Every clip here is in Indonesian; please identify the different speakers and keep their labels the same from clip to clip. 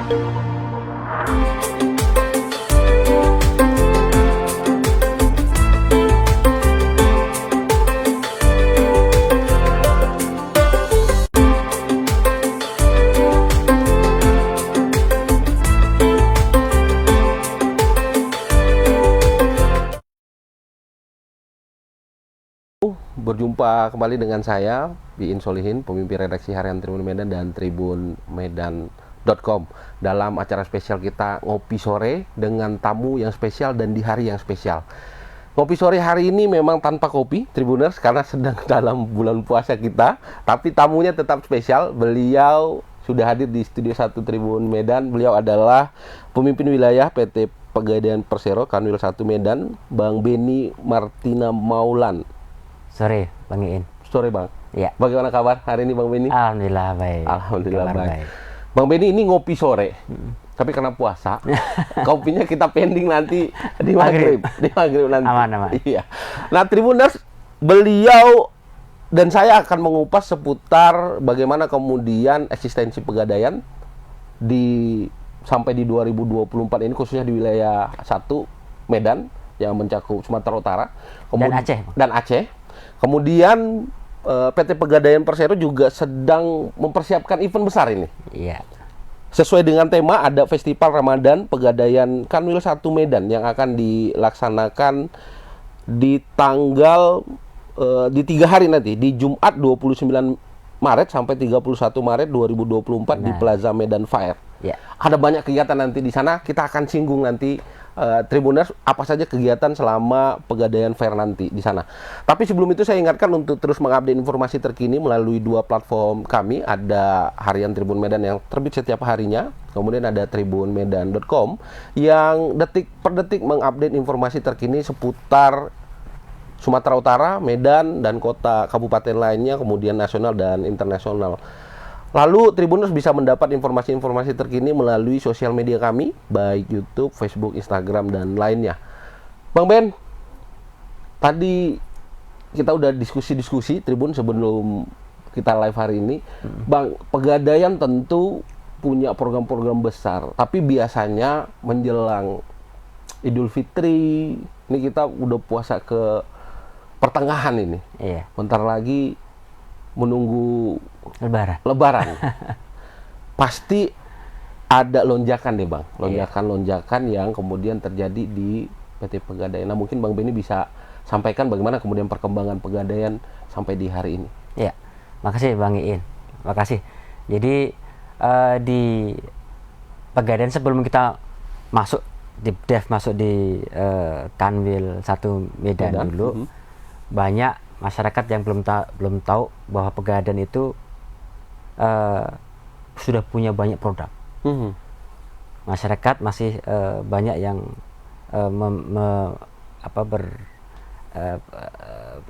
Speaker 1: Berjumpa kembali dengan saya, Biin Solihin, pemimpin redaksi harian Tribun Medan dan tribunmedan.com, dalam acara spesial kita Ngopi Sore dengan tamu yang spesial dan di hari yang spesial. Ngopi Sore hari ini memang tanpa kopi, Tribuners, karena sedang dalam bulan puasa kita, tapi tamunya tetap spesial. Beliau sudah hadir di Studio 1 Tribun Medan. Beliau adalah pemimpin wilayah PT Pegadaian Persero Kanwil 1 Medan, Bang Benny Martina Maulan.
Speaker 2: Sore, Bang Iin.
Speaker 1: Sore, Bang.
Speaker 2: Ya.
Speaker 1: Bagaimana kabar hari ini, Bang Benny?
Speaker 2: Alhamdulillah baik.
Speaker 1: Alhamdulillah baik. Bang Benny, ini ngopi sore. Tapi karena puasa, kopinya kita pending nanti di maghrib. Di maghrib nanti.
Speaker 2: Aman.
Speaker 1: Iya. Nah, Tribuners, beliau dan saya akan mengupas seputar bagaimana kemudian eksistensi Pegadaian sampai di 2024 ini, khususnya di wilayah 1 Medan yang mencakup Sumatera Utara dan Aceh. Kemudian PT Pegadaian Persero juga sedang mempersiapkan event besar ini.
Speaker 2: Iya.
Speaker 1: Sesuai dengan tema, ada Festival Ramadan Pegadaian Kanwil 1 Medan yang akan dilaksanakan di tanggal di 3 hari nanti, di Jumat 29 Maret sampai 31 Maret 2024 di Plaza Medan Fair.
Speaker 2: Ya.
Speaker 1: Ada banyak kegiatan nanti di sana. Kita akan singgung nanti, Tribuners, apa saja kegiatan selama Pegadaian Fair nanti di sana. Tapi sebelum itu saya ingatkan untuk terus mengupdate informasi terkini melalui 2 platform kami. Ada Harian Tribun Medan yang terbit setiap harinya, kemudian ada tribunmedan.com yang detik per detik mengupdate informasi terkini seputar Sumatera Utara, Medan, dan kota kabupaten lainnya, kemudian nasional dan internasional. Lalu Tribuners bisa mendapat informasi-informasi terkini melalui sosial media kami, baik YouTube, Facebook, Instagram, dan lainnya. Bang Ben, tadi kita udah diskusi-diskusi Tribun sebelum kita live hari ini. Bang, Pegadaian tentu punya program-program besar, tapi biasanya menjelang Idul Fitri, ini kita udah puasa ke pertengahan ini.
Speaker 2: Iya.
Speaker 1: Bentar lagi menunggu Lebaran. Pasti ada lonjakan deh, Bang. Lonjakan yang kemudian terjadi di PT Pegadaian. Nah, mungkin Bang Benny bisa sampaikan bagaimana kemudian perkembangan Pegadaian sampai di hari ini.
Speaker 2: Iya. Makasih Bang Iin. Makasih. Jadi di Pegadaian sebelum kita masuk di Kanwil 1 Medan dulu, banyak masyarakat yang belum tahu bahwa Pegadaian itu sudah punya banyak produk. Masyarakat masih banyak yang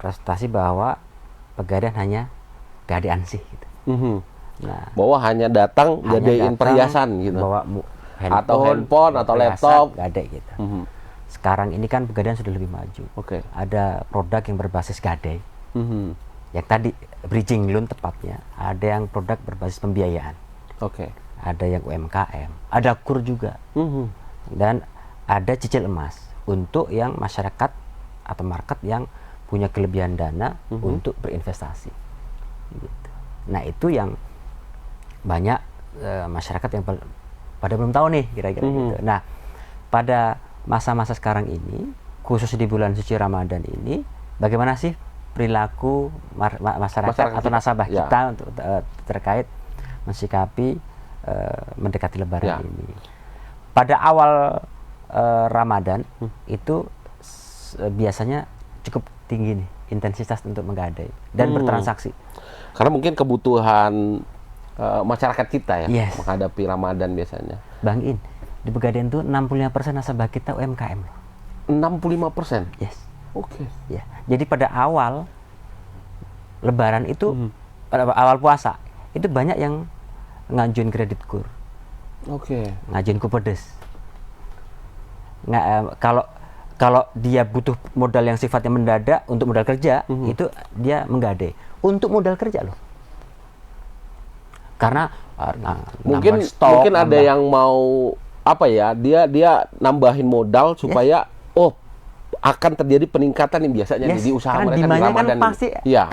Speaker 2: berprestasi bahwa Pegadaian hanya gadean sih gitu. Nah,
Speaker 1: bahwa hanya datang gadein perhiasan gitu.
Speaker 2: Bawa
Speaker 1: handphone atau laptop,
Speaker 2: gade gitu. Sekarang ini kan Pegadaian sudah lebih maju. Ada produk yang berbasis gadai. Yang tadi bridging loan tepatnya. Ada yang produk berbasis pembiayaan. Ada yang UMKM. Ada KUR juga. Dan ada cicil emas untuk yang masyarakat atau market yang punya kelebihan dana untuk berinvestasi. Gitu. Nah, itu yang banyak masyarakat yang pada belum tahu nih kira-kira gitu. Nah, pada masa-masa sekarang ini, khusus di bulan suci Ramadan ini, bagaimana sih perilaku masyarakat atau nasabah kita untuk terkait mensikapi mendekati Lebaran ini? Pada awal Ramadan itu biasanya cukup tinggi nih intensitas untuk menggadai dan bertransaksi.
Speaker 1: Karena mungkin kebutuhan masyarakat kita ya menghadapi Ramadan biasanya.
Speaker 2: Bang In, di Pegadaian itu 65% nasabah kita UMKM.
Speaker 1: 65%?
Speaker 2: Yes.
Speaker 1: Ya.
Speaker 2: Jadi pada awal Lebaran itu, pada awal puasa, itu banyak yang ngajuin kredit KUR. Ngajuin Kupedes. Kalau dia butuh modal yang sifatnya mendadak untuk modal kerja, itu dia menggadai. Untuk modal kerja loh. Karena
Speaker 1: mungkin ada yang mau apa ya, dia nambahin modal supaya akan terjadi peningkatan yang biasanya di usaha mereka di Ramadan
Speaker 2: kan pasti,
Speaker 1: ini. Iya.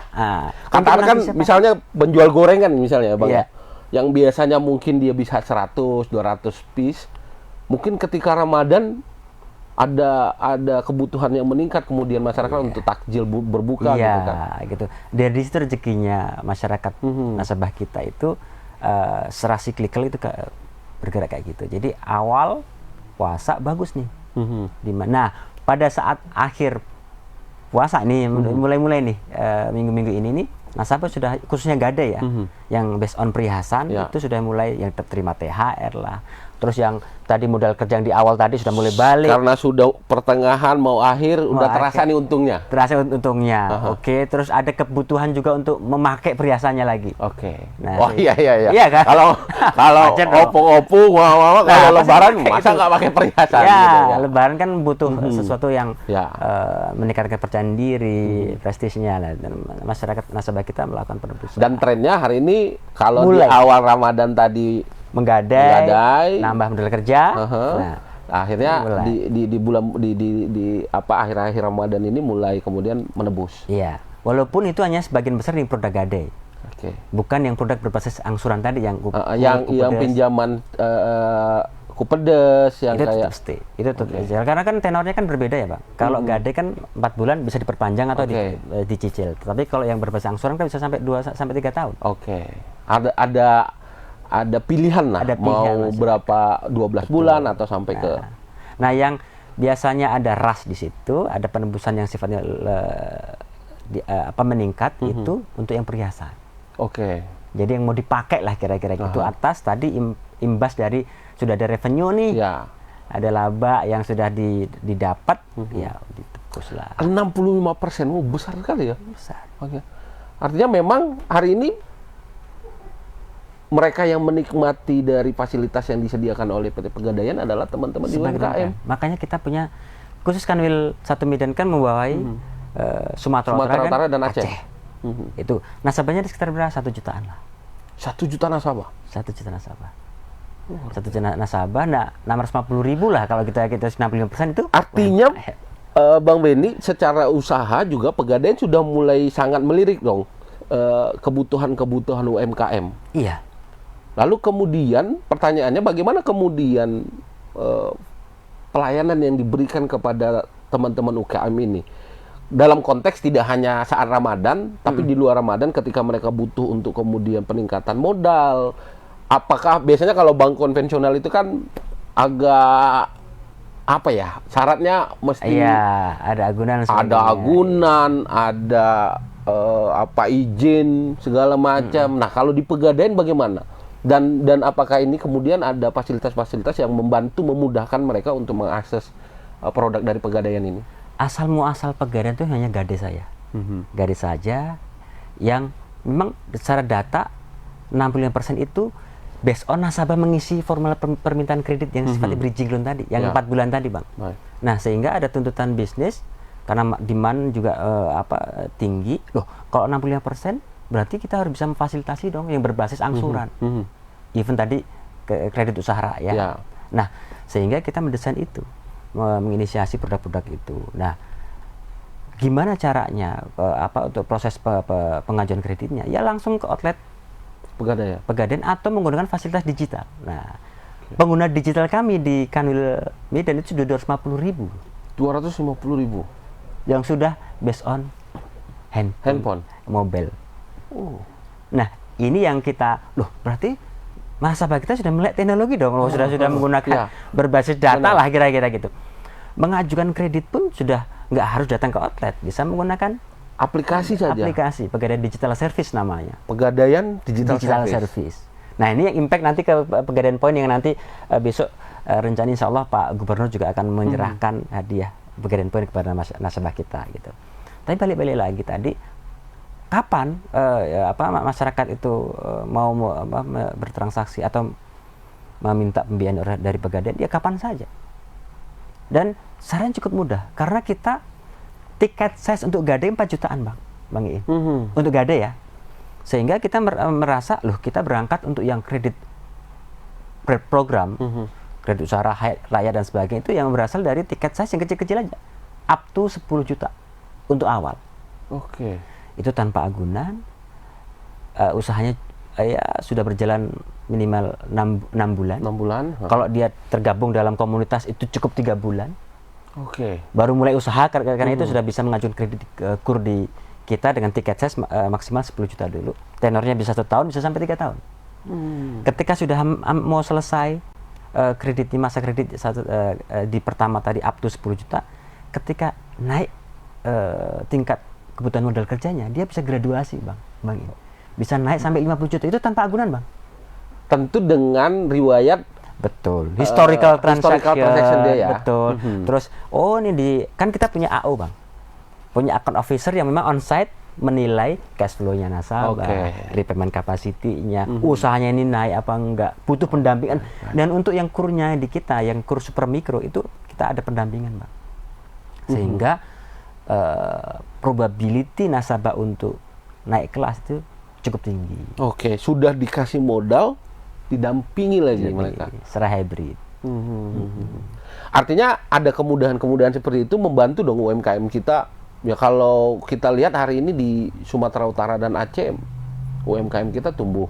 Speaker 1: Katakan misalnya penjual gorengan misalnya, Bang.
Speaker 2: Iya.
Speaker 1: Yang biasanya mungkin dia bisa 100, 200 piece, mungkin ketika Ramadan ada kebutuhan yang meningkat, kemudian masyarakat untuk takjil berbuka gitu kan.
Speaker 2: Gitu. Dari situ rezekinya masyarakat nasabah kita itu secara siklikal itu bergerak kayak gitu. Jadi awal puasa bagus nih. Nah, pada saat akhir puasa nih, mulai nih minggu-minggu ini nih, nasabah sudah, khususnya Gadai ya, yang based on perhiasan itu sudah mulai yang terima THR lah. Terus yang tadi modal kerja yang di awal tadi sudah mulai balik.
Speaker 1: Karena sudah pertengahan mau akhir, udah terasa nih untungnya.
Speaker 2: Terasa untungnya. Oke, terus ada kebutuhan juga untuk memakai perhiasannya lagi.
Speaker 1: Oke.
Speaker 2: Nah,
Speaker 1: iya.
Speaker 2: Iya kan?
Speaker 1: Kalau opung-opung, kalau lebaran masa nggak pakai perhiasan?
Speaker 2: Ya,
Speaker 1: gitu, ya,
Speaker 2: lebaran kan butuh sesuatu yang meningkatkan kepercayaan diri, prestisnya. Dan masyarakat nasabah kita melakukan penebusan.
Speaker 1: Dan trennya hari ini kalau di awal Ramadan tadi
Speaker 2: menggadai, nambah modal kerja.
Speaker 1: Nah, akhirnya di bulan di akhir-akhir Ramadan ini mulai kemudian menebus.
Speaker 2: Iya. Walaupun itu hanya sebagian besar di produk gadai.
Speaker 1: Oke.
Speaker 2: Bukan yang produk berbasis angsuran tadi yang
Speaker 1: yang pinjaman kupedes yang
Speaker 2: itu
Speaker 1: kayak
Speaker 2: pasti. Itu karena kan tenornya kan berbeda ya, Bang. Kalau gadai kan 4 bulan bisa diperpanjang atau dicicil. Tapi kalau yang berbasis angsuran kan bisa sampai 2 sampai 3 tahun.
Speaker 1: Oke. Ada pilihan lah, mau berapa, 12 bulan atau sampai ke...
Speaker 2: Nah, yang biasanya ada ras di situ, ada penebusan yang sifatnya meningkat, itu untuk yang perhiasan.
Speaker 1: Oke.
Speaker 2: Jadi yang mau dipakai lah kira-kira itu atas tadi imbas dari sudah ada revenue nih, ada laba yang sudah didapat, ya ditebus lah.
Speaker 1: 65%, besar sekali ya?
Speaker 2: Besar.
Speaker 1: Oke. Artinya memang hari ini mereka yang menikmati dari fasilitas yang disediakan oleh PT Pegadaian adalah teman-teman di UMKM.
Speaker 2: Makanya kita punya, khusus Kanwil 1 Medan kan membawahi Sumatera Utara dan Aceh. Itu nasabahnya di sekitar berapa? 1 jutaan lah.
Speaker 1: 1 juta nasabah?
Speaker 2: 1 juta nasabah. 1 juta nasabah, 650.000 lah kalau kita 65% itu.
Speaker 1: Artinya, Bang Benny, secara usaha juga Pegadaian sudah mulai sangat melirik dong kebutuhan-kebutuhan UMKM.
Speaker 2: Iya.
Speaker 1: Lalu kemudian pertanyaannya bagaimana kemudian pelayanan yang diberikan kepada teman-teman UKM ini dalam konteks tidak hanya saat Ramadan tapi di luar Ramadan ketika mereka butuh untuk kemudian peningkatan modal. Apakah biasanya kalau bank konvensional itu kan agak apa ya, syaratnya mesti
Speaker 2: ada agunan,
Speaker 1: ada izin segala macam. Nah, kalau di Pegadaian bagaimana? Dan apakah ini kemudian ada fasilitas-fasilitas yang membantu memudahkan mereka untuk mengakses produk dari Pegadaian ini?
Speaker 2: Asal muasal Pegadaian itu hanya gadai saya. Gadai saja yang memang secara data 65% itu based on nasabah mengisi formulir permintaan kredit yang sifatnya bridging loan tadi, yang 4 bulan tadi, Bang. Nah, sehingga ada tuntutan bisnis karena demand juga tinggi. Loh, kalau 65% berarti kita harus bisa memfasilitasi dong yang berbasis angsuran. Even tadi kredit usaha rakyat. Nah, sehingga kita mendesain itu, menginisiasi produk-produk itu. Nah, gimana caranya untuk proses pengajuan kreditnya? Ya langsung ke outlet Pegadaian atau menggunakan fasilitas digital. Nah, pengguna digital kami di Kanwil Medan itu sudah 250.000.
Speaker 1: 250.000
Speaker 2: yang sudah based on handphone, mobile. Nah, ini yang kita, berarti nasabah kita sudah melek teknologi dong, sudah menggunakan berbasis data lah kira-kira gitu. Mengajukan kredit pun sudah nggak harus datang ke outlet, bisa menggunakan
Speaker 1: aplikasi saja.
Speaker 2: Aplikasi Pegadaian Digital Service namanya.
Speaker 1: Pegadaian Digital
Speaker 2: Service. Nah, ini yang impact nanti ke Pegadaian Point yang nanti besok rencana insya Allah Pak Gubernur juga akan menyerahkan hadiah Pegadaian Point kepada nasabah kita gitu. Tapi balik-balik lagi tadi, kapan masyarakat itu mau bertransaksi atau meminta pembiayaan dari Pegadaian, ya kapan saja. Dan saran cukup mudah karena kita tiket size untuk gadai 4 jutaan, Bang Iin. Untuk gadai ya. Sehingga kita merasa, loh kita berangkat untuk yang kredit program, kredit usaha rakyat dan sebagainya, itu yang berasal dari tiket size yang kecil-kecil aja, up to 10 juta untuk awal. Itu tanpa agunan, usahanya ya sudah berjalan minimal 6 bulan.
Speaker 1: 6 bulan.
Speaker 2: Kalau dia tergabung dalam komunitas itu cukup 3 bulan. Baru mulai usaha, karena itu sudah bisa mengajukan kredit KUR di kita dengan tiket size maksimal 10 juta dulu. Tenornya bisa 1 tahun, bisa sampai 3 tahun. Ketika sudah mau selesai kredit, di masa kredit di pertama tadi up to 10 juta, ketika naik tingkat kebutuhan modal kerjanya, dia bisa graduasi, Bang. Bisa naik sampai 50 juta, itu tanpa agunan, Bang.
Speaker 1: Tentu dengan riwayat,
Speaker 2: betul, historical transaction
Speaker 1: dia ya.
Speaker 2: Betul. Terus ini kan kita punya AO, Bang. Punya account officer yang memang on-site menilai cash flow-nya nasabah, repayment capacity-nya, usahanya ini naik apa enggak, butuh pendampingan. Dan untuk yang kurnya di kita, yang kur super mikro itu kita ada pendampingan, Bang. Sehingga probability nasabah untuk naik kelas itu cukup tinggi.
Speaker 1: Sudah dikasih modal, didampingi lagi mereka.
Speaker 2: Secara hybrid.
Speaker 1: Artinya ada kemudahan-kemudahan seperti itu membantu dong UMKM kita. Ya kalau kita lihat hari ini di Sumatera Utara dan Aceh, UMKM kita tumbuh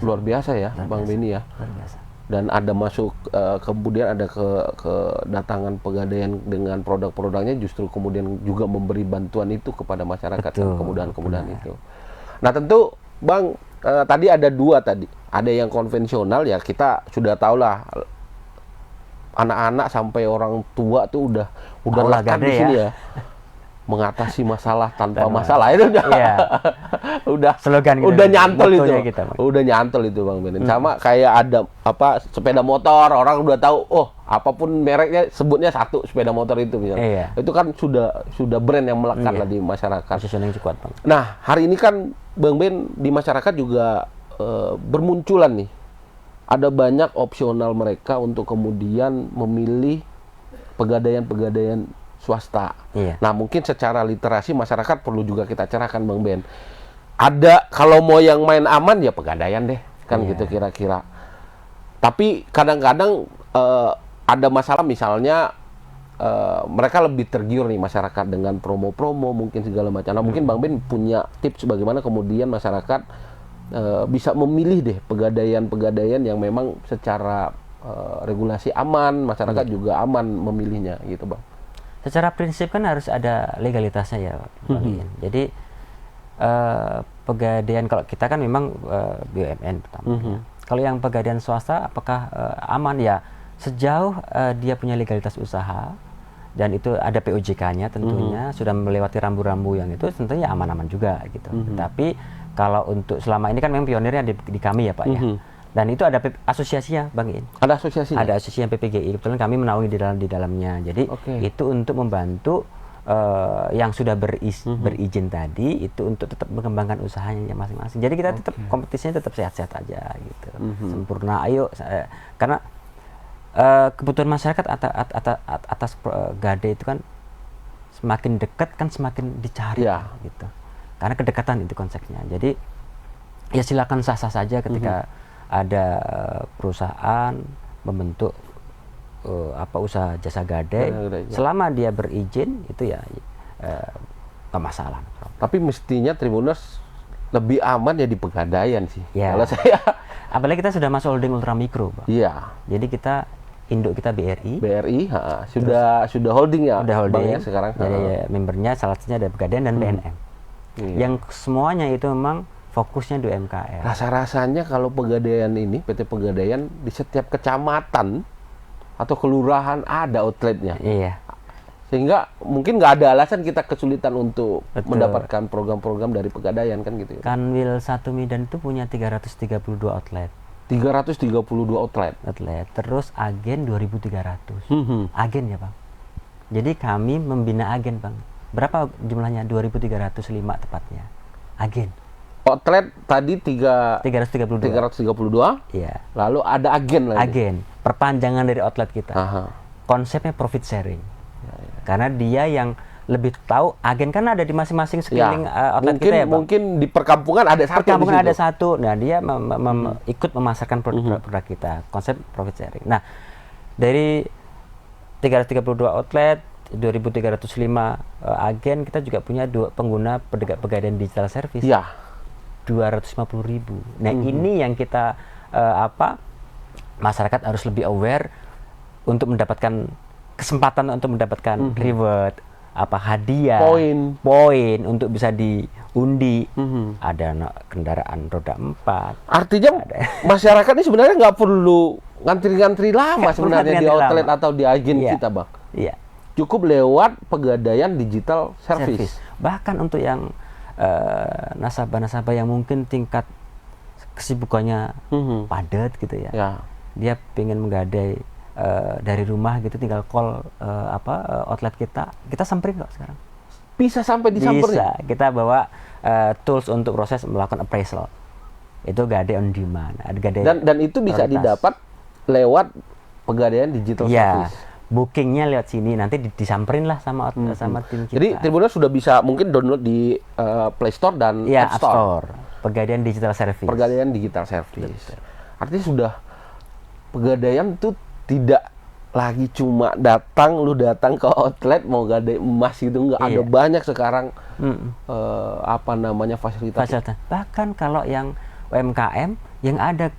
Speaker 1: luar biasa ya, Bang Benny ya.
Speaker 2: Luar biasa.
Speaker 1: Dan ada masuk kemudian ada kedatangan Pegadaian dengan produk-produknya, justru kemudian juga memberi bantuan itu kepada masyarakat. Kemudahan-kemudahan itu. Nah tentu Bang, tadi ada 2 tadi. Ada yang konvensional, ya kita sudah tahu lah, anak-anak sampai orang tua tuh udah lekat di sini ya. Mengatasi masalah tanpa masalah itu udah
Speaker 2: slogan gitu,
Speaker 1: udah nyantol itu.
Speaker 2: Kita,
Speaker 1: udah nyantol itu, Bang Ben. Sama kayak ada sepeda motor, orang udah tahu, apapun mereknya sebutnya satu sepeda motor itu misalnya. Itu kan sudah brand yang melekat lah di masyarakat.
Speaker 2: Positioning cukup, Bang.
Speaker 1: Nah, hari ini kan Bang Ben di masyarakat juga bermunculan nih. Ada banyak opsional mereka untuk kemudian memilih pegadaian swasta. Nah, mungkin secara literasi masyarakat perlu juga kita cerahkan, Bang Ben. Ada, kalau mau yang main aman ya pegadaian deh, kan gitu kira-kira. Tapi kadang-kadang ada masalah, misalnya mereka lebih tergiur nih masyarakat dengan promo-promo mungkin segala macam. Nah, mungkin Bang Ben punya tips bagaimana kemudian masyarakat bisa memilih deh pegadaian yang memang secara regulasi aman, masyarakat juga aman memilihnya gitu, Bang.
Speaker 2: Secara prinsip kan harus ada legalitasnya ya, Bang Ian. Jadi pegadaian, kalau kita kan memang BUMN pertama. Kalau yang pegadaian swasta apakah aman ya, sejauh dia punya legalitas usaha dan itu ada POJK-nya tentunya, sudah melewati rambu-rambu yang itu, tentunya aman-aman juga gitu. Tapi kalau untuk selama ini kan memang pionirnya di kami ya, Pak ya. Dan itu ada asosiasinya, Bang In.
Speaker 1: Ada asosiasinya? Ada
Speaker 2: asosiasi PPGI. Kebetulan kami menaungi di dalamnya. Jadi itu untuk membantu yang sudah berizin tadi itu untuk tetap mengembangkan usahanya masing-masing. Jadi kita tetap kompetisinya tetap sehat-sehat aja gitu. Sempurna. Ayo, karena kebutuhan masyarakat atas Gadai itu kan semakin dekat kan semakin dicari gitu. Karena kedekatan itu konsepnya. Jadi ya silakan sah-sah saja ketika ada perusahaan membentuk usaha jasa Gadai, selama dia berizin itu ya nggak masalah.
Speaker 1: Tapi mestinya Tribuners lebih aman ya di pegadaian sih. Kalau saya,
Speaker 2: apalagi kita sudah masuk holding ultra mikro, Pak. Jadi kita induk kita BRI
Speaker 1: sudah holding ya.
Speaker 2: Udah holding
Speaker 1: ya sekarang.
Speaker 2: Jadi membernya salah satunya ada Pegadaian dan BNM. Yang semuanya itu memang fokusnya di UMKM.
Speaker 1: Rasa-rasanya kalau Pegadaian ini, PT Pegadaian, di setiap kecamatan atau kelurahan ada outletnya. Sehingga mungkin nggak ada alasan kita kesulitan untuk mendapatkan program-program dari Pegadaian kan gitu.
Speaker 2: Kanwil 1 Medan itu punya 332 outlet.
Speaker 1: 332 outlet.
Speaker 2: Terus agen 2.300. Agen ya, Bang. Jadi kami membina agen, Bang. Berapa jumlahnya? 2.305 tepatnya. Agen.
Speaker 1: Outlet tadi 332.
Speaker 2: Iya.
Speaker 1: Lalu ada agen lagi.
Speaker 2: Agen. Perpanjangan dari outlet kita. Konsepnya profit sharing. Karena dia yang lebih tahu. Agen kan ada di masing-masing sekeliling outlet kita ya, Bang.
Speaker 1: Mungkin di perkampungan ada satu.
Speaker 2: Perkampungan ada satu. Nah, dia ikut memasarkan produk kita, konsep profit sharing. Nah, dari 332 outlet, 2.305 agen, kita juga punya pengguna pegadaian digital service.
Speaker 1: Ya.
Speaker 2: 250.000. Nah, ini yang kita masyarakat harus lebih aware untuk mendapatkan kesempatan untuk mendapatkan reward, hadiah, poin untuk bisa diundi. Ada kendaraan roda 4.
Speaker 1: Artinya masyarakat ini sebenarnya nggak perlu ngantri-ngantri lama sebenarnya di outlet atau di agen kita, Bang.
Speaker 2: Iya.
Speaker 1: Cukup lewat Pegadaian Digital Service.
Speaker 2: Bahkan untuk yang nasabah-nasabah yang mungkin tingkat kesibukannya padat gitu ya. Dia pengen menggadai dari rumah gitu, tinggal call outlet kita samperin kok sekarang.
Speaker 1: Bisa sampai disamperin?
Speaker 2: Bisa, kita bawa tools untuk proses melakukan appraisal. Itu gadai on demand.
Speaker 1: Dan itu bisa didapat lewat Pegadaian Digital Service.
Speaker 2: Bookingnya lewat sini, nanti disamperin lah sama tim kita.
Speaker 1: Jadi Tribuners sudah bisa mungkin download di Play Store dan App Store.
Speaker 2: Pegadaian Digital Service.
Speaker 1: Pegadaian Digital Service. Artinya sudah Pegadaian itu tidak lagi cuma lu datang ke outlet mau gadai emas gitu, nggak ada banyak sekarang fasilitas.
Speaker 2: Bahkan kalau yang UMKM yang ada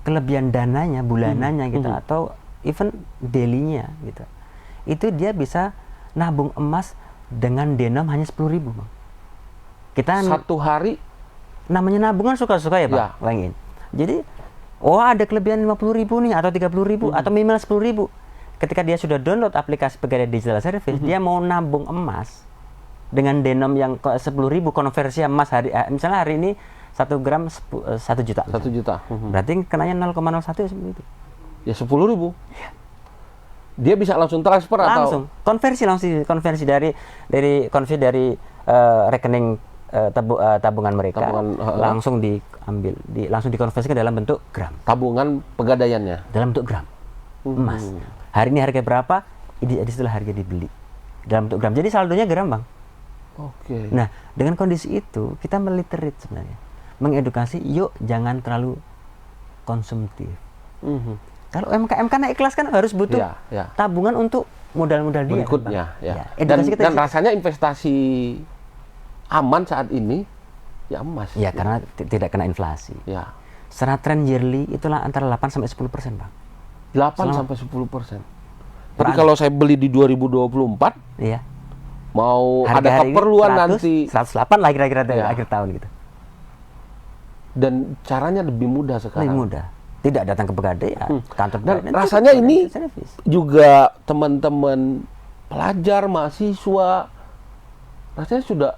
Speaker 2: kelebihan dananya bulanannya gitu atau even daily-nya gitu, itu dia bisa nabung emas dengan denom hanya 10.000, Bang. Kita
Speaker 1: satu hari
Speaker 2: namanya nabungan suka-suka ya, Pak. Bangin. Jadi ada kelebihan 50.000 nih atau 30.000 atau minimal 10.000. Ketika dia sudah download aplikasi Pegadaian Digital Service, dia mau nabung emas dengan denom yang 10.000, konversi emas misalnya hari ini 1 gram 1 juta.
Speaker 1: 1 juta.
Speaker 2: Berarti kenanya 0,01 seperti itu.
Speaker 1: Ya 10.000. Dia bisa langsung transfer
Speaker 2: langsung konversi dari rekening tabungan mereka, langsung diambil, langsung dikonversikan dalam bentuk gram.
Speaker 1: Tabungan pegadaiannya
Speaker 2: dalam bentuk gram emas. Hari ini harga berapa? Ini setelah harga dibeli dalam bentuk gram. Jadi saldonya gram, Bang.
Speaker 1: Oke.
Speaker 2: Nah, dengan kondisi itu kita meliterate sebenarnya, mengedukasi, yuk jangan terlalu konsumtif. Kalau UMKM karena ikhlas kan harus butuh tabungan untuk modal-modal dia
Speaker 1: berikutnya.
Speaker 2: Kan,
Speaker 1: dan rasanya investasi aman saat ini ya emas.
Speaker 2: Ya, karena tidak kena inflasi.
Speaker 1: Ya.
Speaker 2: Secara tren yearly itulah antara 8-10%, Bang.
Speaker 1: 8-10%. Jadi kalau saya beli di 2024, mau harga ada keperluan 100, nanti
Speaker 2: 108 lah kira-kira akhir tahun gitu.
Speaker 1: Dan caranya lebih mudah sekarang.
Speaker 2: Lebih mudah. Tidak datang ke Pegadaian, kantor
Speaker 1: dan rasanya ini juga teman-teman pelajar, mahasiswa, rasanya sudah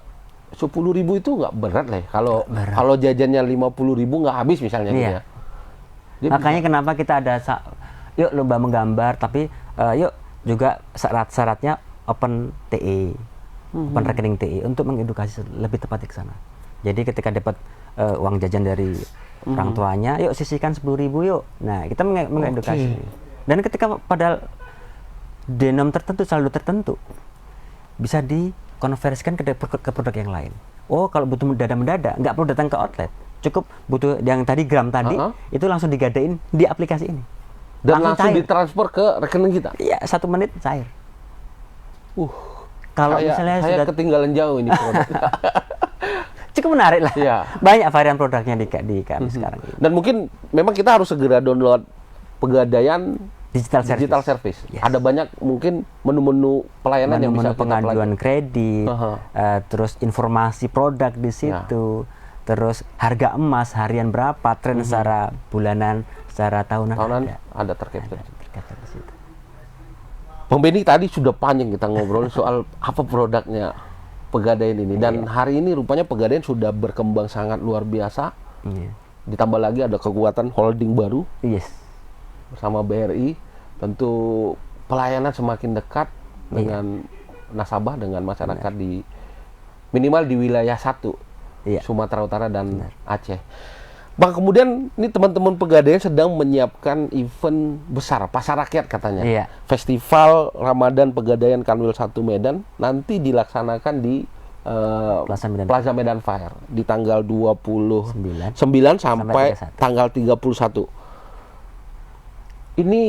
Speaker 1: 10.000 itu nggak berat lah. Kalau jajannya 50.000 nggak habis misalnya gitu ya.
Speaker 2: Makanya kenapa kita ada yuk lomba menggambar, tapi yuk juga syarat-syaratnya open TE, open rekening TE untuk mengedukasi lebih tepat ke sana. Jadi ketika dapat uang jajan dari orang tuanya, yuk sisihkan 10.000 yuk. Nah, kita mengedukasi. Dan ketika pada denom tertentu, saldo tertentu, bisa dikonversikan ke produk yang lain. Kalau butuh dana mendadak, nggak perlu datang ke outlet. Cukup butuh yang tadi gram tadi, itu langsung digadain di aplikasi ini.
Speaker 1: Dan langsung ditransfer ke rekening kita?
Speaker 2: Iya, 1 menit cair.
Speaker 1: Kalau misalnya saya ketinggalan jauh ini produk.
Speaker 2: Cukup menarik lah. Banyak varian produknya di kami sekarang ini.
Speaker 1: Dan mungkin memang kita harus segera download Pegadaian Digital Service. Ada banyak mungkin menu-menu pelayanan yang bisa kita pelajari.
Speaker 2: Pengaduan kredit, terus informasi produk di situ, terus harga emas harian berapa, tren secara bulanan, secara tahunan
Speaker 1: ada tercapture di situ. Bang Benny, tadi sudah panjang kita ngobrol soal apa produknya Pegadaian ini, dan hari ini rupanya Pegadaian sudah berkembang sangat luar biasa. Ditambah lagi ada kekuatan holding baru bersama BRI, tentu pelayanan semakin dekat dengan nasabah, dengan masyarakat di minimal di wilayah 1 Sumatera Utara dan Aceh. Bang, kemudian ini teman-teman Pegadaian sedang menyiapkan event besar, pasar rakyat katanya.
Speaker 2: Iya.
Speaker 1: Festival Ramadan Pegadaian Kanwil 1 Medan nanti dilaksanakan di Plaza Medan Fair di tanggal 29 sampai tanggal 31. Ini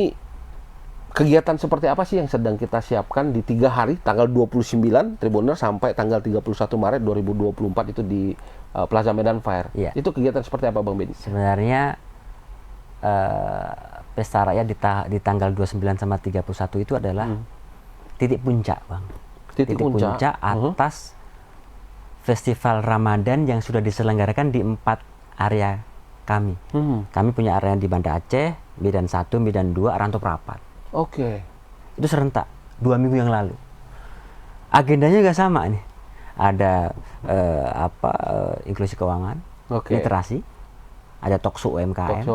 Speaker 1: kegiatan seperti apa sih yang sedang kita siapkan di 3 hari, tanggal 29 Tribuners sampai tanggal 31 Maret 2024 itu di Plaza Medan Fair.
Speaker 2: Iya.
Speaker 1: Itu kegiatan seperti apa, Bang Bedi?
Speaker 2: Sebenarnya pesta rakyat di tanggal 29 sama 31 itu adalah titik puncak, Bang. Titik puncak atas festival Ramadan yang sudah diselenggarakan di 4 area kami. Kami punya area di Banda Aceh, Medan 1, Medan 2, Rantau Prapat.
Speaker 1: Oke.
Speaker 2: Itu serentak 2 minggu yang lalu. Agendanya juga sama nih. Ada inklusi keuangan, literasi, ada talkshow UMKM,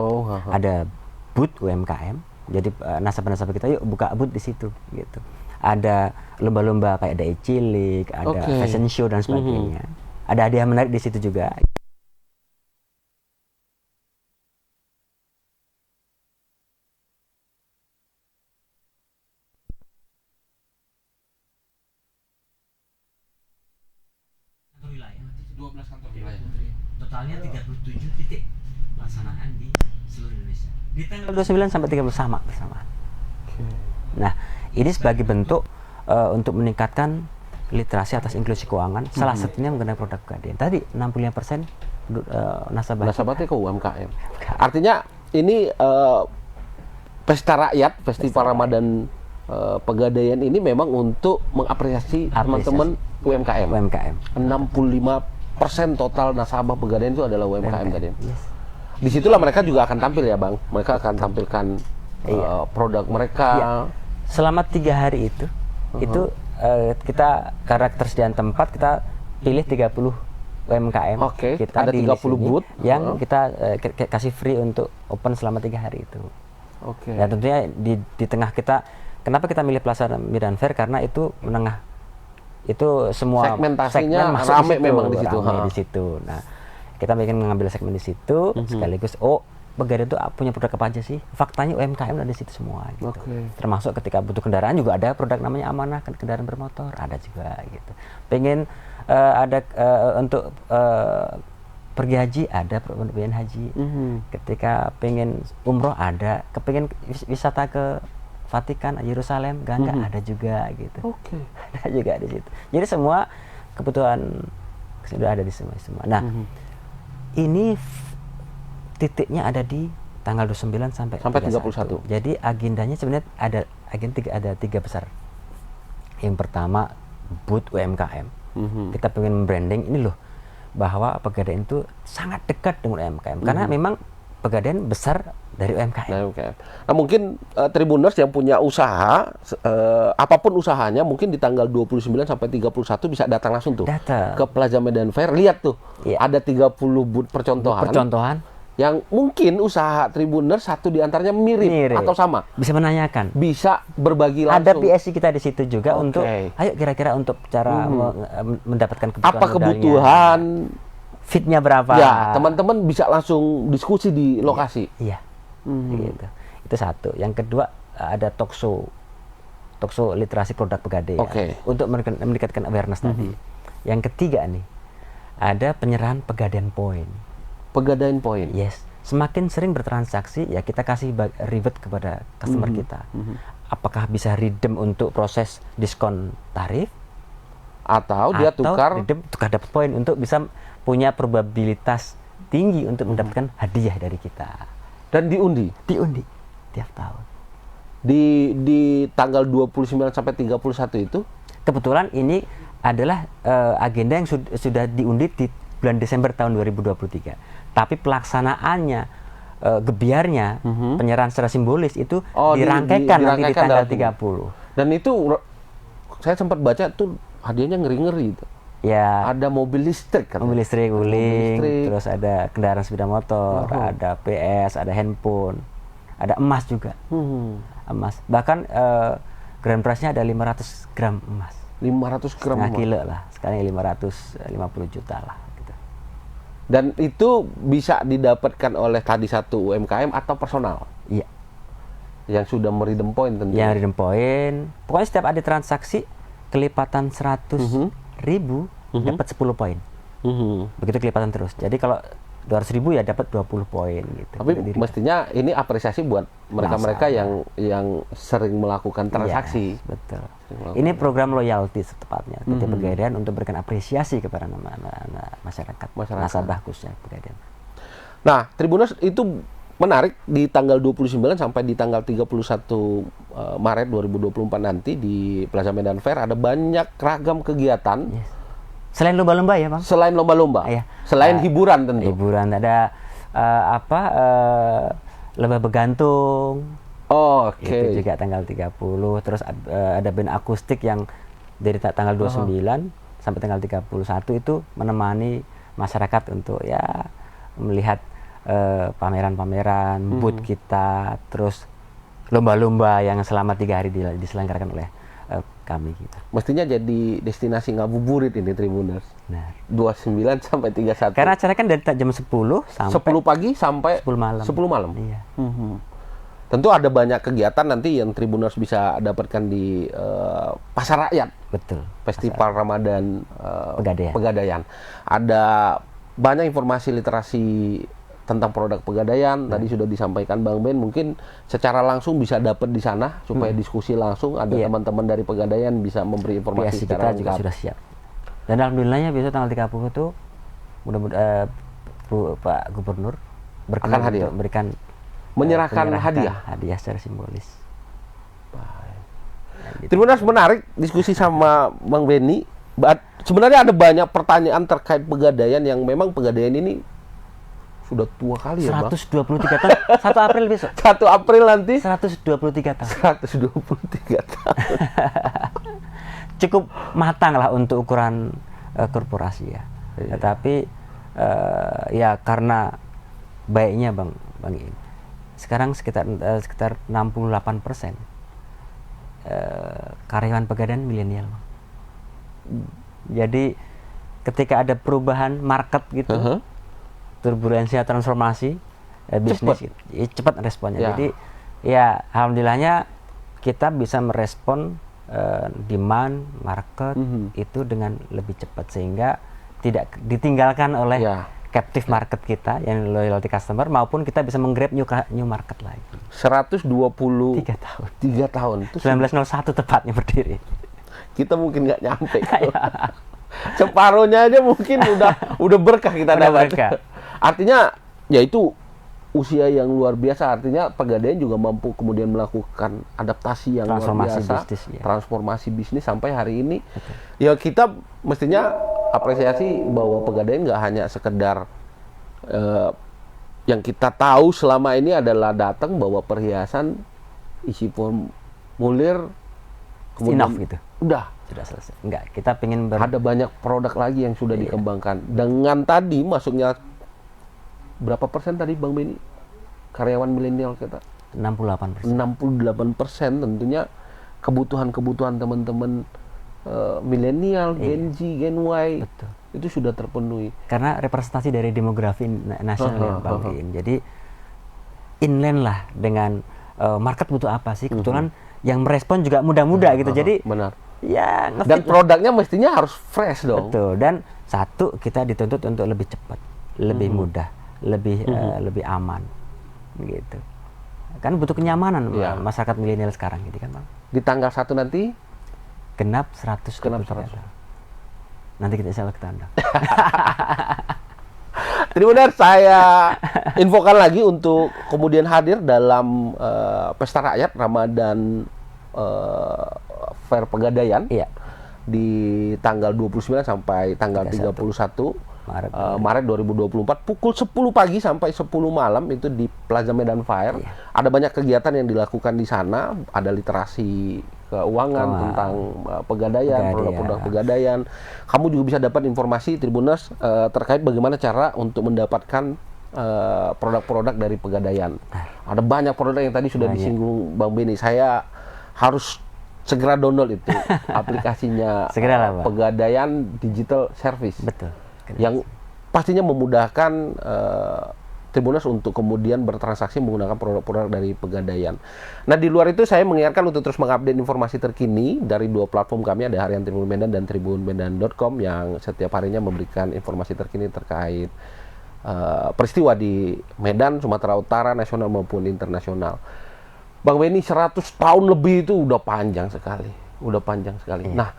Speaker 2: ada booth UMKM. Jadi nasabah-nasabah kita yuk buka booth di situ gitu. Ada lomba-lomba kayak ada cilik, ada fashion show dan sebagainya. Ada hadiah menarik di situ juga. Totalnya 37 titik pelaksanaan di seluruh Indonesia. Di tanggal 29 sampai 30 sama bersamaan. Nah, ini sebagai bentuk untuk meningkatkan literasi atas inklusi keuangan. Salah satunya mengenai produk Pegadaian. Tadi 65% nasabahnya
Speaker 1: ke UMKM. Artinya ini pesta rakyat, festival Ramadan Pegadaian ini memang untuk mengapresiasi teman-teman UMKM. 65% total nasabah Pegadaian itu adalah UMKM tadi.
Speaker 2: Yes.
Speaker 1: Disitulah mereka juga akan tampil ya, Bang. Mereka akan tampilkan produk mereka.
Speaker 2: Iya. Selama 3 hari itu kita karena ketersediaan tempat kita pilih 30 UMKM. Kita
Speaker 1: ada 30 booth
Speaker 2: yang kita kasih free untuk open selama 3 hari itu. Dan tentunya di tengah kita, kenapa kita milih Plaza Medan Fair, karena itu menengah, itu semua
Speaker 1: segmentasinya rame memang di situ.
Speaker 2: Di situ. Nah, kita ingin mengambil segmen di situ sekaligus Pegadaian itu punya produk apa aja sih? Faktanya UMKM ada di situ semua gitu. Termasuk ketika butuh kendaraan juga ada produk namanya Amanah, kendaraan bermotor ada juga gitu. Pengen untuk pergi haji ada pembiayaan haji. Ketika pengen umroh ada, kepengen wisata ke Vatikan, Yerusalem, Gangga ada juga gitu. Ada juga di situ. Jadi semua kebutuhan sudah ada di semua. Nah, ini titiknya ada di tanggal 29 sampai 31. Jadi agendanya sebenarnya ada 3 besar. Yang pertama booth UMKM. Kita pengen branding ini loh, bahwa Pegadaian itu sangat dekat dengan UMKM karena memang Pegadaian besar dari UMKM.
Speaker 1: Nah, mungkin Tribuners yang punya usaha, apapun usahanya, mungkin di tanggal 29 sampai 31 bisa datang langsung tuh ke Plaza Medan Fair. Lihat tuh, ada 30 booth percontohan. Yang mungkin usaha Tribuners satu diantaranya mirip atau sama.
Speaker 2: Bisa menanyakan.
Speaker 1: Bisa berbagi langsung.
Speaker 2: Ada PSC kita di situ juga untuk, ayo kira-kira untuk cara mendapatkan kebutuhan.
Speaker 1: Apa kebutuhan?
Speaker 2: Fitnya berapa?
Speaker 1: Ya, teman-teman bisa langsung diskusi di lokasi.
Speaker 2: Iya. Gitu. Itu satu. Yang kedua ada talkshow literasi produk Pegadaian untuk meningkatkan awareness tadi. Yang ketiga nih ada penyerahan Pegadaian Point.
Speaker 1: Pegadaian Point.
Speaker 2: Yes. Semakin sering bertransaksi ya kita kasih reward kepada customer kita. Apakah bisa redeem untuk proses diskon tarif
Speaker 1: atau dia tukar
Speaker 2: dapat poin untuk bisa punya probabilitas tinggi untuk mendapatkan hadiah dari kita.
Speaker 1: Dan diundi
Speaker 2: tiap tahun.
Speaker 1: Di tanggal 29 sampai 31 itu
Speaker 2: kebetulan ini adalah agenda yang sudah diundi di bulan Desember tahun 2023. Tapi pelaksanaannya, gebiarnya, penyerahan secara simbolis itu dirangkaikan nanti di tanggal 30.
Speaker 1: Dan itu saya sempat baca tuh hadiahnya ngeri-ngeri itu.
Speaker 2: Ya.
Speaker 1: Ada mobil listrik kan?
Speaker 2: Mobil listrik, guling, terus ada kendaraan sepeda motor, ada PS, ada handphone, ada emas juga. Emas. Bahkan grand prize-nya ada 500 gram emas.
Speaker 1: 500 gram emas.
Speaker 2: Kilo lah. Sekarang 550 juta lah.
Speaker 1: Dan itu bisa didapatkan oleh tadi satu UMKM atau personal?
Speaker 2: Iya.
Speaker 1: Yang sudah meredeem point tentu.
Speaker 2: Yang redeem point, pokoknya setiap ada transaksi kelipatan 100.000 dapat 10 poin. Begitu kelipatan terus. Jadi kalau 200.000 ya dapat 20 poin gitu.
Speaker 1: Tapi mestinya ini apresiasi buat mereka-mereka yang sering melakukan transaksi.
Speaker 2: Yes, betul. Ini program loyalty setepatnya PT Pegadaian untuk berikan apresiasi kepada masyarakat. Nasabah khususnya Pegadaian.
Speaker 1: Nah, Tribuners itu menarik di tanggal 29 sampai di tanggal 31 Maret 2024 nanti di Plaza Medan Fair ada banyak ragam kegiatan.
Speaker 2: Yes. Selain lomba-lomba ya, Bang?
Speaker 1: Selain lomba-lomba.
Speaker 2: Iya.
Speaker 1: Selain hiburan tentu.
Speaker 2: Hiburan ada lomba begantung.
Speaker 1: Oke.
Speaker 2: Itu juga tanggal 30. Terus ada band akustik yang dari tanggal 29 sampai tanggal 31 itu menemani masyarakat untuk ya melihat pameran-pameran, booth kita, terus lomba-lomba yang selama 3 hari diselenggarakan oleh kami kita.
Speaker 1: Mestinya jadi destinasi ngabuburit ini Tribuners.
Speaker 2: Nah,
Speaker 1: 29 sampai 31.
Speaker 2: karena acara kan dari jam 10 sampai
Speaker 1: 10 pagi sampai
Speaker 2: 10 malam.
Speaker 1: 10 malam.
Speaker 2: Iya.
Speaker 1: Tentu ada banyak kegiatan nanti yang Tribuners bisa dapatkan di Pasar Rakyat.
Speaker 2: Betul.
Speaker 1: Festival Ramadan Pegadaian. Ada banyak informasi literasi tentang produk Pegadaian. Tadi sudah disampaikan Bang Ben, mungkin secara langsung bisa dapat di sana supaya diskusi langsung. Ada teman-teman dari Pegadaian bisa memberi informasi secara
Speaker 2: kita juga sudah siap. Dan alhamdulillahnya besok tanggal 30 itu mudah-mudahan Pak Gubernur berkenan untuk memberikan
Speaker 1: menyerahkan
Speaker 2: hadiah secara simbolis.
Speaker 1: Tribuners, menarik diskusi sama Bang Benny. Sebenarnya ada banyak pertanyaan terkait Pegadaian yang memang Pegadaian ini sudah tua kali ya, Bang.
Speaker 2: 123 tahun. 1 April besok.
Speaker 1: 1 April nanti.
Speaker 2: 123 tahun.
Speaker 1: 123 tahun.
Speaker 2: Cukup matang lah untuk ukuran korporasi ya. Tetapi ya karena baiknya Bang ini. Sekarang sekitar 68% karyawan Pegadaian milenial. Jadi ketika ada perubahan market gitu, turbulensi transformasi bisnis cepat responnya. Jadi ya alhamdulillahnya kita bisa merespon demand market itu dengan lebih cepat sehingga tidak ditinggalkan oleh captive market kita yang loyalty customer, maupun kita bisa menggrab new market lagi.
Speaker 1: 123
Speaker 2: tahun.
Speaker 1: 3 tahun.
Speaker 2: 1901 tepatnya berdiri.
Speaker 1: Kita mungkin nggak nyampe. Separuhnya aja mungkin udah berkah kita dapat. Artinya ya itu usia yang luar biasa, artinya Pegadaian juga mampu kemudian melakukan adaptasi yang luar biasa, transformasi bisnis sampai hari ini. Ya kita mestinya apresiasi bahwa Pegadaian nggak hanya sekedar yang kita tahu selama ini adalah datang bawa perhiasan, isi formulir, kemudian
Speaker 2: gitu.
Speaker 1: Udah
Speaker 2: selesai. Enggak, kita pengen
Speaker 1: ada banyak produk lagi yang sudah dikembangkan. Dengan tadi masuknya berapa persen tadi Bang Benny karyawan milenial kita?
Speaker 2: 68%.
Speaker 1: 68%. Tentunya kebutuhan teman-teman milenial, Gen Z, Gen Y itu sudah terpenuhi.
Speaker 2: Karena representasi dari demografi nasional Bang Iin. Jadi inline lah dengan market butuh apa sih? Kebetulan yang merespon juga muda-muda gitu. Jadi
Speaker 1: benar.
Speaker 2: Ya,
Speaker 1: dan produknya mestinya harus fresh dong.
Speaker 2: Betul. Dan satu, kita dituntut untuk lebih cepat, lebih mudah, lebih aman, gitu. Kan butuh kenyamanan masyarakat milenial sekarang, gitu kan, Bang.
Speaker 1: Di tanggal 1 nanti
Speaker 2: genap 100. Nanti kita insya Allah kita undang.
Speaker 1: Tribuners, saya infokan lagi untuk kemudian hadir dalam Pesta Rakyat Ramadan Fair Pegadaian di tanggal 29 sampai tanggal 31 Maret 2024 pukul 10 pagi sampai 10 malam itu di Plaza Medan Fair. Ada banyak kegiatan yang dilakukan di sana, ada literasi keuangan tentang Pegadaian, produk-produk Pegadaian. Kamu juga bisa dapat informasi Tribuners terkait bagaimana cara untuk mendapatkan produk-produk dari Pegadaian. Ada banyak produk yang tadi sudah disinggung Bang Benny. Saya harus segera download itu aplikasinya
Speaker 2: Segeralah, Bang.
Speaker 1: Pegadaian Digital Service.
Speaker 2: Betul.
Speaker 1: Yang pastinya memudahkan Tribuners untuk kemudian bertransaksi menggunakan produk-produk dari Pegadaian. Nah, di luar itu saya mengingatkan untuk terus mengupdate informasi terkini dari dua platform kami, ada Harian Tribun Medan dan tribunmedan.com yang setiap harinya memberikan informasi terkini terkait peristiwa di Medan, Sumatera Utara, nasional maupun internasional. Bang Benny, 100 tahun lebih itu udah panjang sekali. Nah,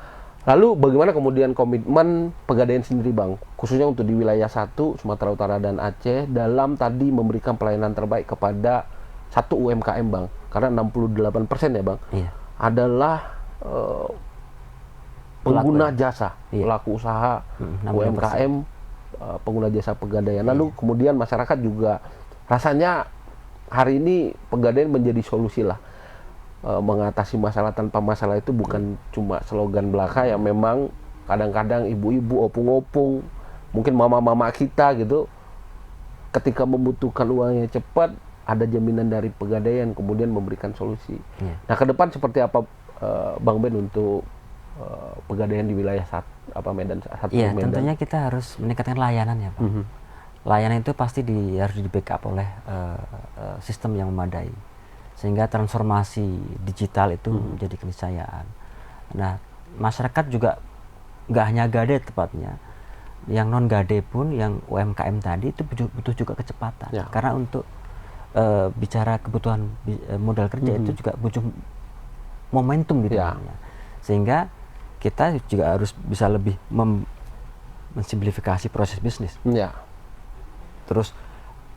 Speaker 1: lalu bagaimana kemudian komitmen Pegadaian sendiri, Bang, khususnya untuk di wilayah 1, Sumatera Utara dan Aceh, dalam tadi memberikan pelayanan terbaik kepada satu UMKM, Bang? Karena 68% ya, Bang, adalah pengguna jasa, pelaku usaha, UMKM, pengguna jasa Pegadaian. Lalu kemudian masyarakat juga rasanya hari ini Pegadaian menjadi solusi lah. Mengatasi masalah tanpa masalah itu bukan cuma slogan belaka yang memang kadang-kadang ibu-ibu opung-opung, mungkin mama-mama kita gitu, ketika membutuhkan uangnya cepat, ada jaminan dari Pegadaian kemudian memberikan solusi. Nah, ke depan seperti apa Bang Ben untuk Pegadaian di wilayah Medan satu?
Speaker 2: Iya, tentunya kita harus meningkatkan layanan ya, Pak. Layanan itu pasti harus di backup oleh sistem yang memadai, sehingga transformasi digital itu menjadi keniscayaan. Nah, masyarakat juga nggak hanya Gade tepatnya, yang non Gade pun, yang UMKM tadi itu butuh juga kecepatan. Karena untuk bicara kebutuhan modal kerja itu juga butuh momentum di dalamnya. Sehingga kita juga harus bisa lebih mensimplifikasi proses bisnis. Terus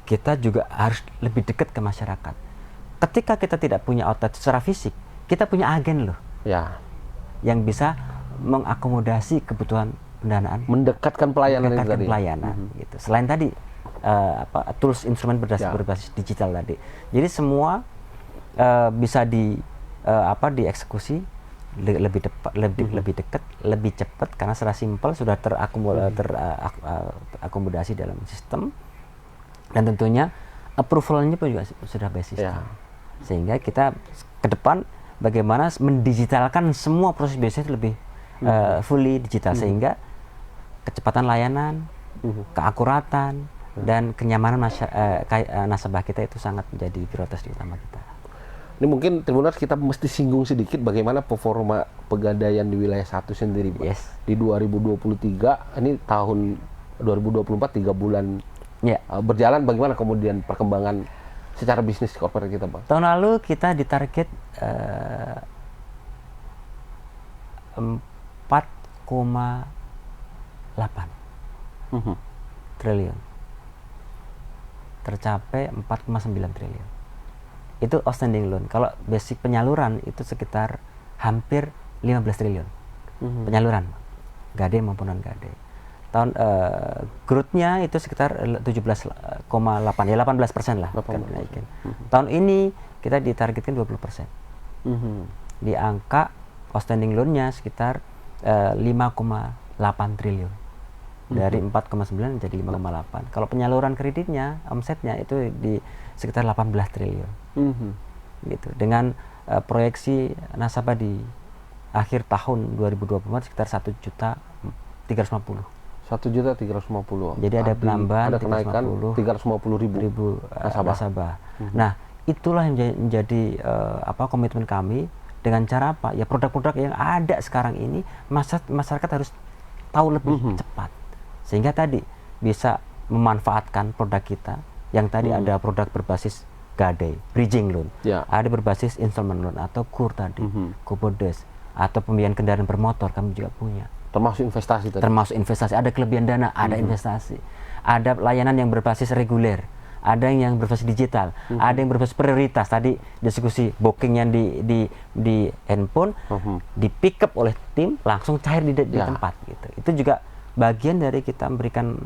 Speaker 2: kita juga harus lebih dekat ke masyarakat. Ketika kita tidak punya outlet secara fisik, kita punya agen loh, yang bisa mengakomodasi kebutuhan pendanaan,
Speaker 1: mendekatkan pelayanan itu tadi.
Speaker 2: Gitu. Selain tadi tools instrumen berbasis digital tadi, jadi semua bisa dieksekusi lebih dekat, lebih cepat karena secara simpel sudah terakomodasi dalam sistem, dan tentunya approval-nya pun juga sudah basis. Sehingga kita ke depan bagaimana mendigitalkan semua proses bisnis lebih fully digital, sehingga kecepatan layanan, keakuratan, dan kenyamanan nasabah kita itu sangat menjadi prioritas utama kita.
Speaker 1: Ini mungkin Tribuners kita mesti singgung sedikit bagaimana performa Pegadaian di wilayah 1 sendiri, Pak. Di 2023, ini tahun 2024, 3 bulan berjalan, bagaimana kemudian perkembangan secara bisnis corporate kita, Bang?
Speaker 2: Tahun lalu kita ditarget 4,8 triliun. Tercapai 4,9 triliun. Itu outstanding loan. Kalau basic penyaluran itu sekitar hampir 15 triliun. Penyaluran, Gade maupun non Gade. Tahun growth-nya itu sekitar 17,8, ya 18% lah. Tahun ini kita ditargetkan 20%. Di angka outstanding loan-nya sekitar 5,8 triliun. Dari 4,9 menjadi 5,8. Kalau penyaluran kreditnya, omsetnya itu di sekitar 18 triliun. Gitu. Dengan proyeksi nasabah di akhir tahun 2024 sekitar 1.350.000.
Speaker 1: 1.350.000.
Speaker 2: Jadi ada penambahan,
Speaker 1: ada kenaikan 350.000 nasabah.
Speaker 2: Nah, itulah yang menjadi komitmen kami. Dengan cara apa? Ya produk-produk yang ada sekarang ini masyarakat harus tahu lebih cepat. Sehingga tadi bisa memanfaatkan produk kita yang tadi ada produk berbasis Gade, bridging loan, ada berbasis installment loan atau KUR tadi, Kupodes, atau pembiayaan kendaraan bermotor kami juga punya.
Speaker 1: Termasuk investasi tadi.
Speaker 2: Termasuk investasi, ada kelebihan dana, ada investasi. Ada layanan yang berbasis reguler, ada yang berbasis digital, ada yang berbasis prioritas. Tadi diskusi bookingnya di handphone, di pick up oleh tim, langsung cair di tempat gitu. Itu juga bagian dari kita memberikan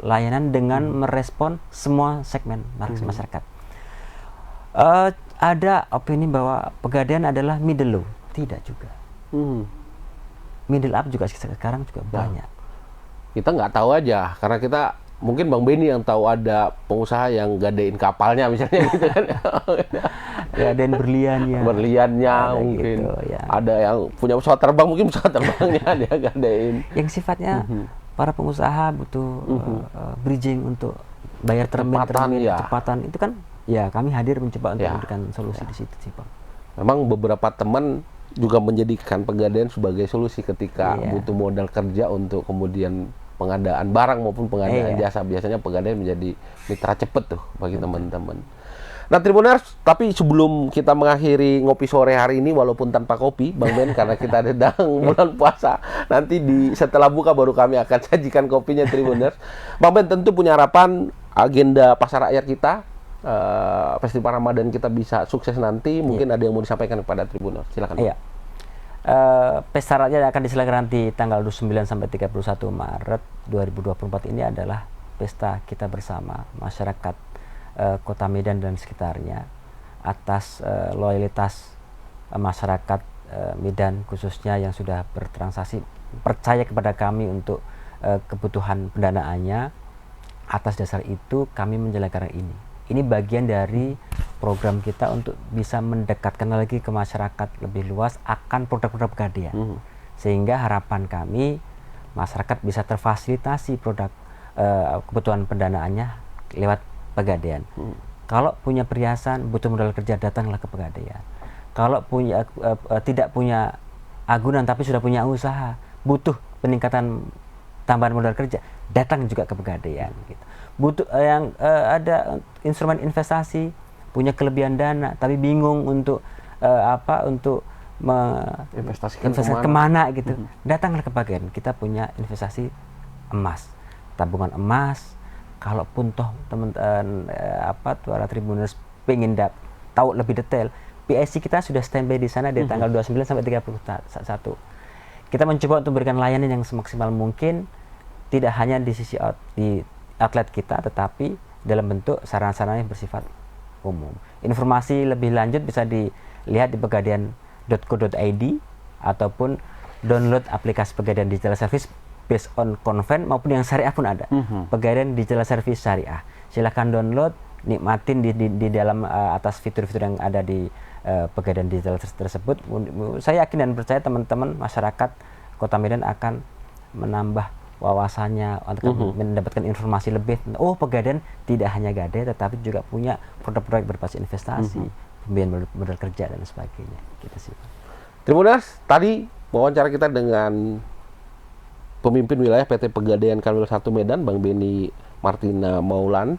Speaker 2: layanan dengan merespon semua segmen masyarakat. Ada opini bahwa Pegadaian adalah middle low, tidak juga. Middle up juga sekarang juga banyak.
Speaker 1: Kita nggak tahu aja, karena kita mungkin Bang Benny yang tahu ada pengusaha yang gadein kapalnya misalnya gitu kan.
Speaker 2: Gadein berliannya
Speaker 1: mungkin. Gitu, ya. Ada yang punya pesawat terbang, mungkin pesawat terbangnya dia gadein.
Speaker 2: Yang sifatnya para pengusaha butuh bridging untuk bayar termin kecepatan itu kan ya kami hadir mencoba untuk memberikan solusi di situ sih Pak.
Speaker 1: Memang beberapa teman juga menjadikan Pegadaian sebagai solusi ketika butuh modal kerja untuk kemudian pengadaan barang maupun pengadaan jasa. Biasanya Pegadaian menjadi mitra cepet tuh bagi teman-teman. Nah Tribuners, tapi sebelum kita mengakhiri ngopi sore hari ini walaupun tanpa kopi, Bang Ben, karena kita sedang bulan puasa, nanti setelah buka baru kami akan sajikan kopinya Tribuners. Bang Ben tentu punya harapan agenda pasar rakyat kita, Festival Ramadan kita bisa sukses nanti. Mungkin ada yang mau disampaikan kepada Tribuners, silakan.
Speaker 2: Iya. Pesta rakyat akan diselenggarakan di tanggal 29 sampai 31 Maret 2024 ini adalah pesta kita bersama masyarakat Kota Medan dan sekitarnya atas loyalitas masyarakat Medan khususnya yang sudah bertransaksi percaya kepada kami untuk kebutuhan pendanaannya. Atas dasar itu kami menyelenggarakan ini. Ini bagian dari program kita untuk bisa mendekatkan lagi ke masyarakat lebih luas akan produk-produk Pegadaian. Sehingga harapan kami masyarakat bisa terfasilitasi produk kebutuhan pendanaannya lewat Pegadaian. Kalau punya perhiasan, butuh modal kerja, datanglah ke Pegadaian. Kalau punya tidak punya agunan tapi sudah punya usaha, butuh peningkatan tambahan modal kerja, datang juga ke Pegadaian. Gitu. Butuh yang ada instrumen investasi, punya kelebihan dana tapi bingung untuk investasi kemana gitu, datanglah ke Pegadaian. Kita punya investasi emas, tabungan emas. Kalaupun toh teman-teman para Tribuners pengen tahu lebih detail, PIC kita sudah standby di sana dari tanggal 29 sampai 31. Kita mencoba untuk memberikan layanan yang semaksimal mungkin, tidak hanya di sisi di outlet kita, tetapi dalam bentuk sarana-sarana yang bersifat umum. Informasi lebih lanjut bisa dilihat di pegadaian.co.id ataupun download aplikasi Pegadaian Digital Service based on konven maupun yang syariah pun ada. Pegadaian Digital Service Syariah. Silakan download, nikmatin di dalam atas fitur-fitur yang ada di Pegadaian Digital tersebut. Saya yakin dan percaya teman-teman masyarakat Kota Medan akan menambah wawasannya untuk mendapatkan informasi lebih. Oh, Pegadaian tidak hanya gadai tetapi juga punya produk-produk berbasis investasi, pembiayaan modal kerja dan sebagainya. Gitu sih.
Speaker 1: Tribuners, tadi wawancara kita dengan pemimpin wilayah PT Pegadaian Kanwil 1 Medan, Bang Benny Martina Maulan.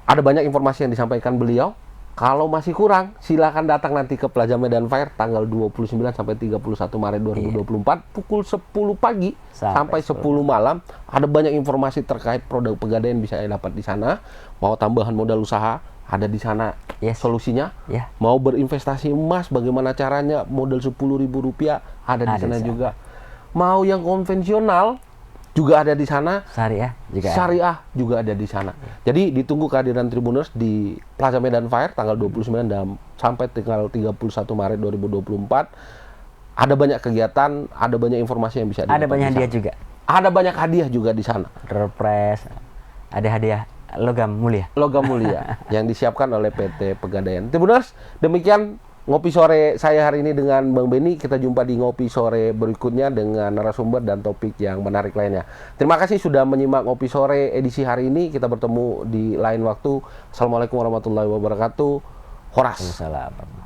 Speaker 1: Ada banyak informasi yang disampaikan beliau. Kalau masih kurang, silakan datang nanti ke Plaza Medan Fair tanggal 29 sampai 31 Maret 2024 pukul 10 pagi sampai 10 malam. Ada banyak informasi terkait produk Pegadaian bisa dapat di sana. Mau tambahan modal usaha, ada di sana solusinya. Mau berinvestasi emas, bagaimana caranya, modal Rp10.000 ada di sana juga. Mau yang konvensional juga ada di sana. Syariah juga ada di sana. Jadi ditunggu kehadiran Tribuners di Plaza Medan Fair tanggal 29 dan sampai tanggal 31 Maret 2024. Ada banyak kegiatan, ada banyak informasi yang bisa didapat.
Speaker 2: Ada banyak hadiah juga.
Speaker 1: Ada banyak hadiah juga di sana.
Speaker 2: Surprise. Ada hadiah logam mulia.
Speaker 1: Logam mulia yang disiapkan oleh PT Pegadaian. Tribuners, demikian ngopi sore saya hari ini dengan Bang Benny. Kita jumpa di ngopi sore berikutnya dengan narasumber dan topik yang menarik lainnya. Terima kasih sudah menyimak ngopi sore edisi hari ini. Kita bertemu di lain waktu. Assalamualaikum warahmatullahi wabarakatuh. Horas.
Speaker 2: Waalaikumsalam.